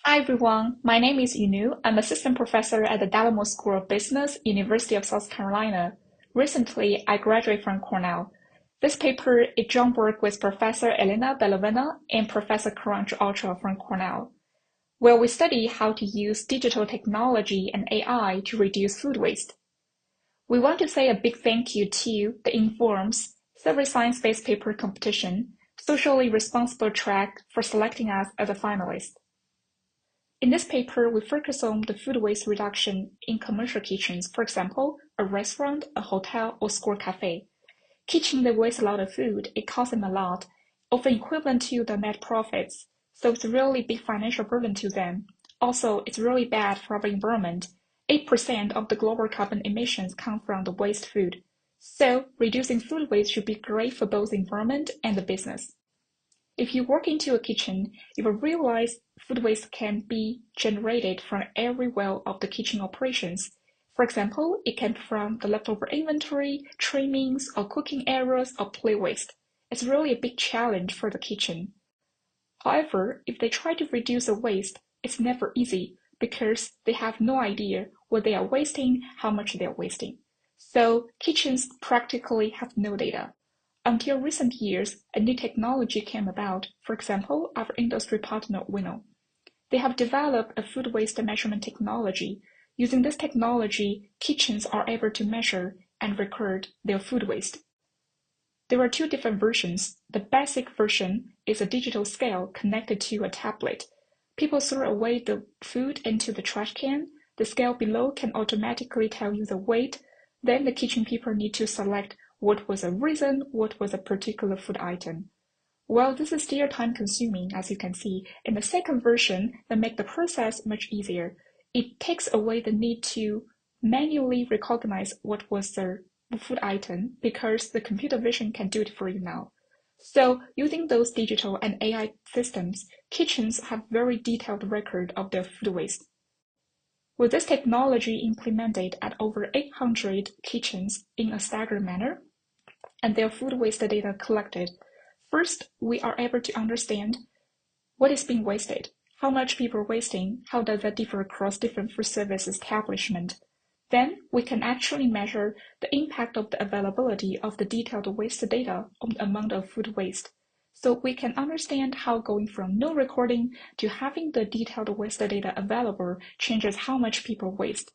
Hi everyone, my name is Yunu. I'm assistant professor at the Dallimore School of Business, University of South Carolina. Recently, I graduated from Cornell. This paper is joint work with Professor Elena Belavina and Professor Karan from Cornell, where we study how to use digital technology and AI to reduce food waste. We want to say a big thank you to the Informs Survey Science-Based Paper Competition, socially responsible track for selecting us as a finalist. In this paper, we focus on the food waste reduction in commercial kitchens, for example, a restaurant, a hotel, or school cafe. Kitchen that waste a lot of food, it costs them a lot, often equivalent to the net profits, so it's a really big financial burden to them. Also, it's really bad for our environment. 8% of the global carbon emissions come from the waste food. So, reducing food waste should be great for both the environment and the business. If you walk into a kitchen, you will realize food waste can be generated from every well of the kitchen operations. For example, it can be from the leftover inventory, trimmings, or cooking errors, or plate waste. It's really a big challenge for the kitchen. However, if they try to reduce the waste, it's never easy because they have no idea what they are wasting, how much they are wasting. So kitchens practically have no data. Until recent years, a new technology came about, for example, our industry partner Winnow. They have developed a food waste measurement technology. Using this technology, kitchens are able to measure and record their food waste. There are two different versions. The basic version is a digital scale connected to a tablet. People throw away the food into the trash can. The scale below can automatically tell you the weight. Then the kitchen people need to select what was a reason, what was a particular food item. Well, this is still time-consuming, as you can see. In the second version, that make the process much easier. It takes away the need to manually recognize what was the food item because the computer vision can do it for you now. So, using those digital and AI systems, kitchens have very detailed record of their food waste. With this technology implemented at over 800 kitchens in a staggered manner, and their food waste data collected, first, we are able to understand what is being wasted, how much people are wasting, how does that differ across different food service establishments. Then, we can actually measure the impact of the availability of the detailed waste data on the amount of food waste. So we can understand how going from no recording to having the detailed waste data available changes how much people waste.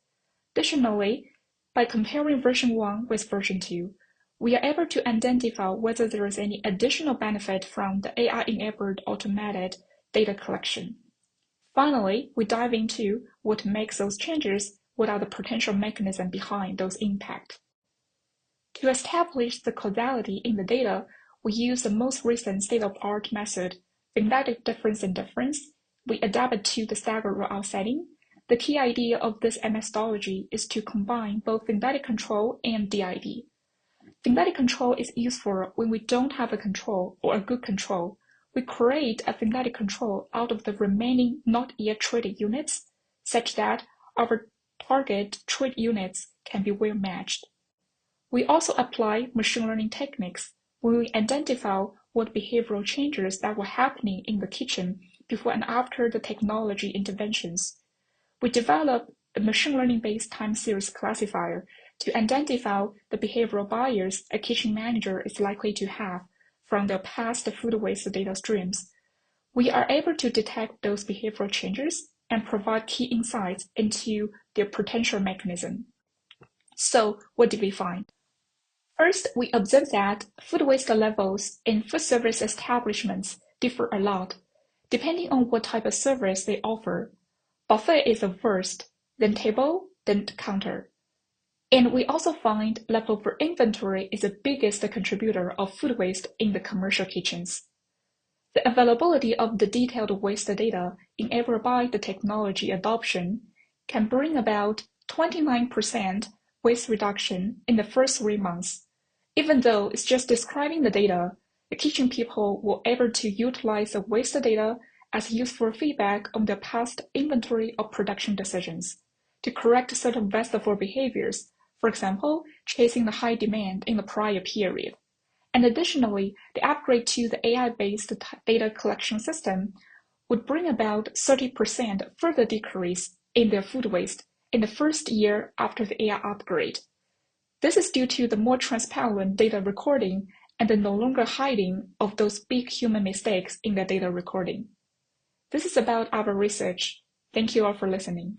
Additionally, by comparing version 1 with version 2, we are able to identify whether there is any additional benefit from the AI-enabled automated data collection. Finally, we dive into what makes those changes, what are the potential mechanisms behind those impacts. To establish the causality in the data, we use the most recent state-of-the-art method, synthetic difference indifference. We adapt it to the staggered rollout setting. The key idea of this methodology is to combine both synthetic control and DID. Synthetic control is useful when we don't have a control or a good control. We create a synthetic control out of the remaining not yet treated units, such that our target treat units can be well matched. We also apply machine learning techniques when we identify what behavioral changes that were happening in the kitchen before and after the technology interventions. We develop a machine learning-based time series classifier to identify the behavioral bias a kitchen manager is likely to have from their past food waste data streams. We are able to detect those behavioral changes and provide key insights into their potential mechanism. So, what did we find? First, we observed that food waste levels in food service establishments differ a lot, depending on what type of service they offer. Buffet is the first, then table, then counter. And we also find leftover inventory is the biggest contributor of food waste in the commercial kitchens. The availability of the detailed waste data enabled by the technology adoption can bring about 29% waste reduction in the first 3 months. Even though it's just describing the data, the kitchen people were able to utilize the waste data as useful feedback on their past inventory or production decisions to correct certain wasteful behaviors, for example, chasing the high demand in the prior period. And additionally, the upgrade to the AI-based data collection system would bring about 30% further decrease in their food waste in the first year after the AI upgrade. This is due to the more transparent data recording and the no longer hiding of those big human mistakes in the data recording. This is about our research. Thank you all for listening.